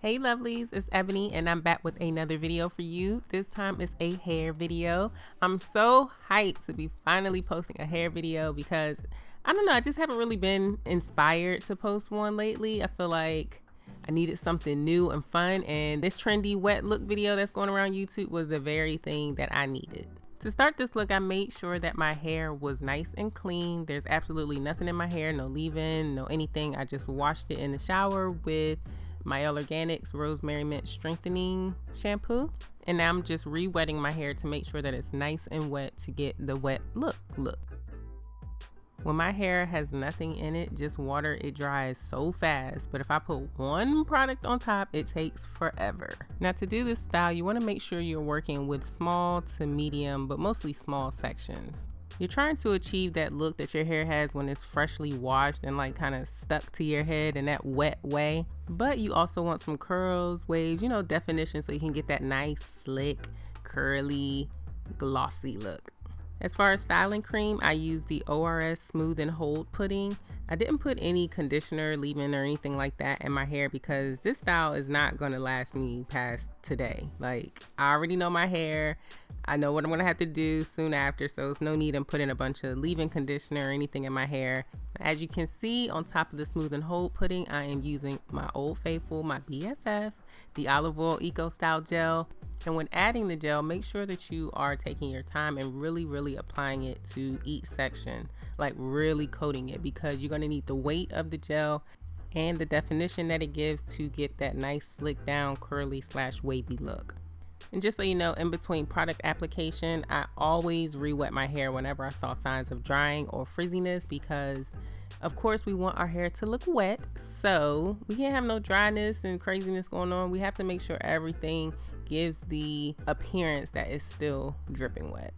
Hey lovelies, it's Ebony and I'm back with another video for you. This time it's a hair video. I'm so hyped to be finally posting a hair video because I don't know, I just haven't really been inspired to post one lately. I feel like I needed something new and fun, and this trendy wet look video that's going around YouTube was the very thing that I needed. To start this look, I made sure that my hair was nice and clean. There's absolutely nothing in my hair, no leave-in, no anything. I just washed it in the shower with Mielle Organics Rosemary Mint Strengthening Shampoo. And now I'm just re-wetting my hair to make sure that it's nice and wet to get the wet look. When my hair has nothing in it, just water, it dries so fast. But if I put one product on top, it takes forever. Now to do this style, you want to make sure you're working with small to medium, but mostly small sections. You're trying to achieve that look that your hair has when it's freshly washed and like kind of stuck to your head in that wet way. But you also want some curls, waves, definition, so you can get that nice, slick, curly, glossy look. As far as styling cream, I use the ORS Smooth and Hold Pudding. I didn't put any conditioner, leave-in, or anything like that in my hair because this style is not going to last me past today. Like, I already know my hair. I know what I'm going to have to do soon after, so there's no need in putting a bunch of leave-in conditioner or anything in my hair. As you can see, on top of the Smooth and Hold Pudding, I am using my Old Faithful, my BFF, the Olive Oil Eco Style Gel. And when adding the gel, make sure that you are taking your time and really applying it to each section, like really coating it, because you're going to need the weight of the gel and the definition that it gives to get that nice slick down curly / wavy look. And just so you know, in between product application, I always re-wet my hair whenever I saw signs of drying or frizziness, because of course we want our hair to look wet, so we can't have no dryness and craziness going on. We have to make sure everything gives the appearance that it's still dripping wet.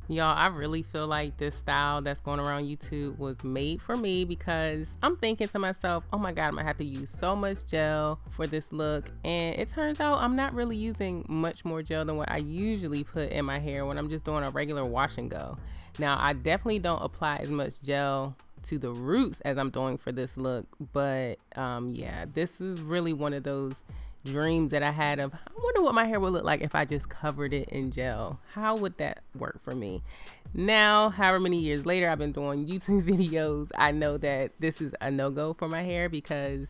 Y'all, I really feel like this style that's going around YouTube was made for me, because I'm thinking to myself, oh my God, I'm gonna have to use so much gel for this look. And it turns out I'm not really using much more gel than what I usually put in my hair when I'm just doing a regular wash and go. Now, I definitely don't apply as much gel to the roots as I'm doing for this look, but yeah, this is really one of those dreams that I had of, I wonder what my hair would look like if I just covered it in gel. How would that work for me? Now, however many years later I've been doing YouTube videos, I know that this is a no-go for my hair because,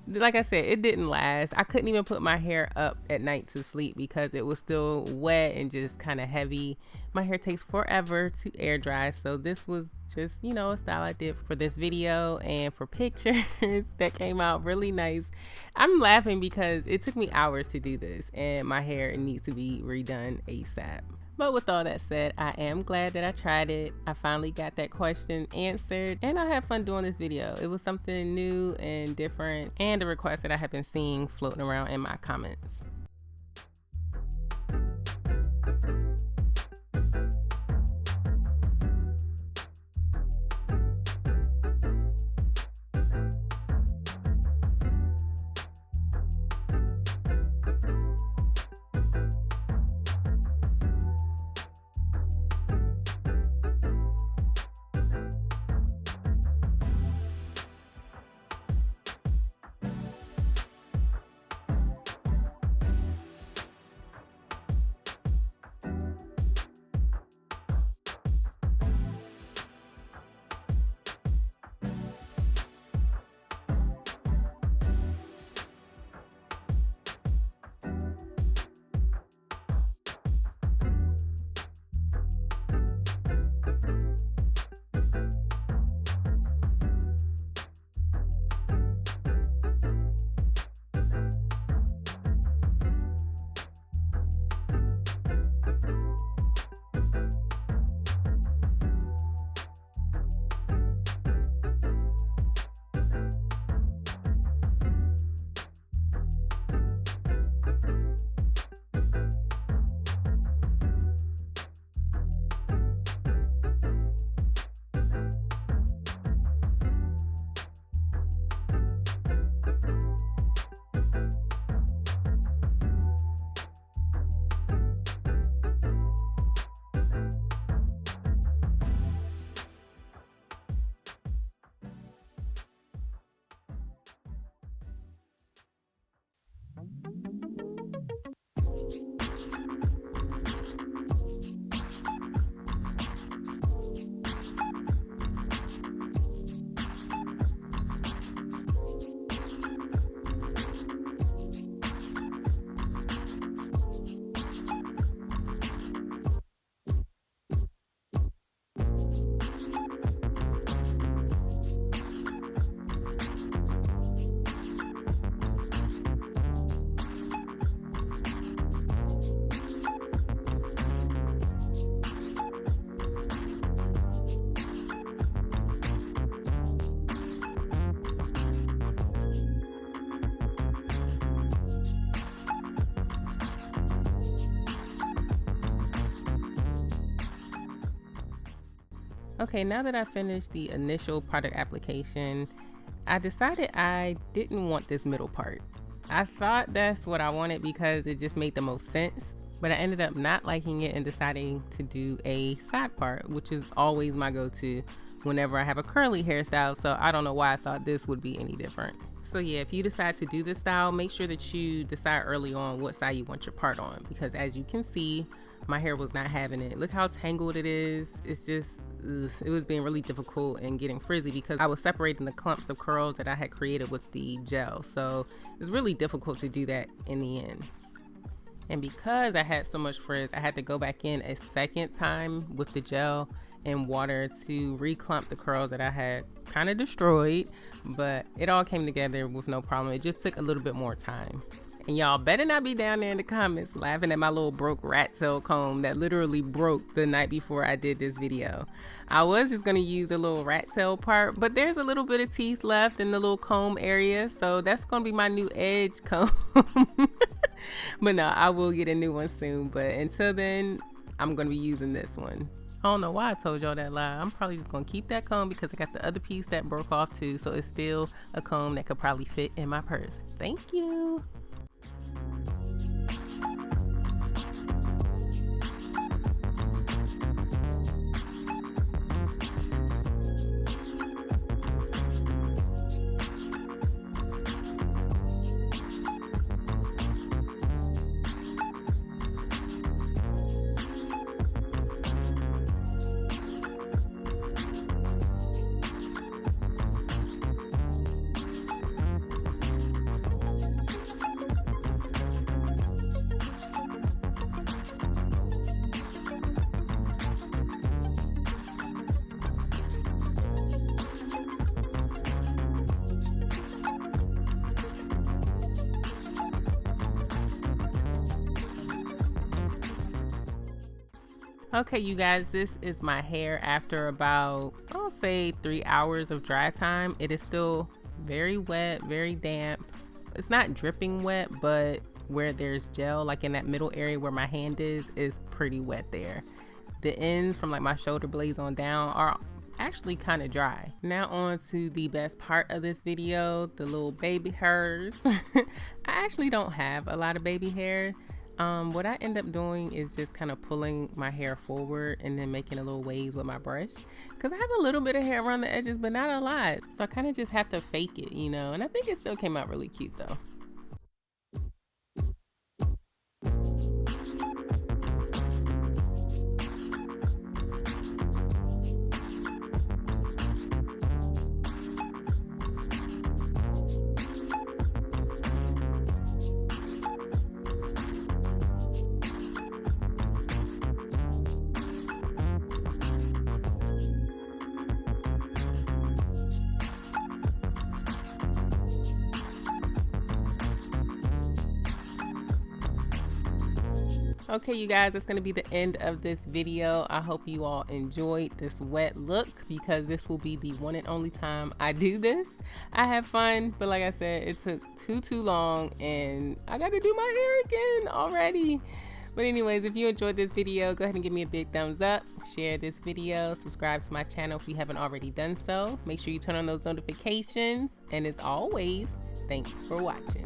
like I said, it didn't last. I couldn't even put my hair up at night to sleep because it was still wet and just kind of heavy. My hair takes forever to air dry, so this was just, a style I did for this video and for pictures that came out really nice. I'm laughing because it took me hours to do this and my hair needs to be redone ASAP. But with all that said, I am glad that I tried it. I finally got that question answered and I had fun doing this video. It was something new and different, and a request that I have been seeing floating around in my comments. Okay, now that I finished the initial product application, I decided I didn't want this middle part. I thought that's what I wanted because it just made the most sense, but I ended up not liking it and deciding to do a side part, which is always my go-to whenever I have a curly hairstyle, so I don't know why I thought this would be any different. So yeah, if you decide to do this style, make sure that you decide early on what side you want your part on, because as you can see, my hair was not having it. Look how tangled it is. It's just, it was being really difficult and getting frizzy because I was separating the clumps of curls that I had created with the gel. So it's really difficult to do that in the end. And because I had so much frizz, I had to go back in a second time with the gel and water to reclump the curls that I had kind of destroyed, but it all came together with no problem. It just took a little bit more time. And y'all better not be down there in the comments laughing at my little broke rat tail comb that literally broke the night before I did this video. I was just gonna use the little rat tail part, but there's a little bit of teeth left in the little comb area, so that's gonna be my new edge comb. But no, I will get a new one soon, but until then, I'm gonna be using this one. I don't know why I told y'all that lie. I'm probably just gonna keep that comb because I got the other piece that broke off too, so it's still a comb that could probably fit in my purse. Thank you. Okay, you guys, this is my hair after about, I'll say 3 hours of dry time. It is still very wet, very damp. It's not dripping wet, but where there's gel, like in that middle area where my hand is pretty wet there. The ends from like my shoulder blades on down are actually kind of dry. Now on to the best part of this video, the little baby hairs. I actually don't have a lot of baby hair. What I end up doing is just kind of pulling my hair forward and then making a little waves with my brush, because I have a little bit of hair around the edges but not a lot, so I kind of just have to fake it, you know, and I think it still came out really cute though. Okay, you guys, that's going to be the end of this video. I hope you all enjoyed this wet look, because this will be the one and only time I do this. I have fun, but like I said, it took too long and I got to do my hair again already. But anyways, if you enjoyed this video, go ahead and give me a big thumbs up, share this video, subscribe to my channel if you haven't already done so. Make sure you turn on those notifications, and as always, thanks for watching.